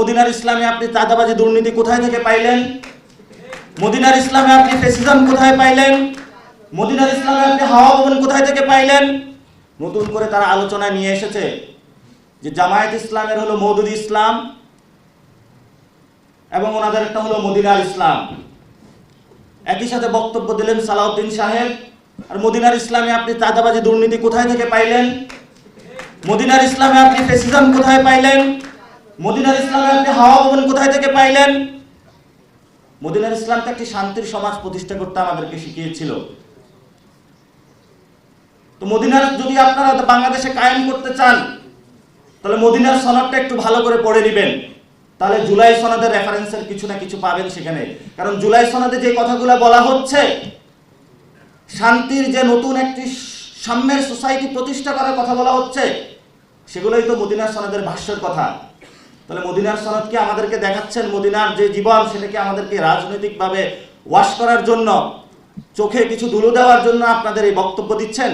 মদিনার ইসলামে আপনি চাঁদাবাজি দুর্নীতি কোথায় থেকে পাইলেন? মদিনার ইসলামে আপনি ফ্যাসিজম কোথায় পাইলেন? মদিনার ইসলামে আপনি হাওয়া ভবন কোথায় থেকে পাইলেন? নতুন করে তারা আলোচনায় নিয়ে এসেছে যে জামায়াত ইসলামের হলো মওদুদি ইসলাম এবং ওনাদের একটা হলো মদিনার ইসলাম। একই সাথে বক্তব্য দিলেন সালাউদ্দিন সাহেব। আর মদিনার ইসলামে আপনি চাঁদাবাজি দুর্নীতি কোথায় থেকে পাইলেন? মদিনার ইসলামে আপনি ফ্যাসিজম কোথায় পাইলেন? মদিনার ইসলামে আপনি হাওয়া ভবন কোথায় থেকে পাইলেন? মদিনার ইসলামকে একটি শান্তির সমাজ প্রতিষ্ঠা করতে আমাদেরকে শিখিয়েছিল। তো মদিনার যদি আপনারা বাংলাদেশে কায়েম করতে চান তাহলে মদিনার সনদটা একটু ভালো করে পড়ে নেবেন, তাহলে জুলাই সনদের রেফারেন্সের কিছু না কিছু পাবেন সেখানে। কারণ জুলাই সনদে যে কথাগুলো বলা হচ্ছে, শান্তির যে নতুন একটি সাম্যের সোসাইটি প্রতিষ্ঠা করার কথা বলা হচ্ছে, সেগুলোই তো মদিনার সনদের ভাষ্যের কথা। তাহলে মদিনার সনদ কি আমাদেরকে দেখাচ্ছেন মদিনার যে জীবন সেটাকে আমাদেরকে রাজনৈতিকভাবে ওয়াশ করার জন্য, চোখে কিছু ধুলো দেওয়ার জন্য আপনাদের এই বক্তব্য দিচ্ছেন?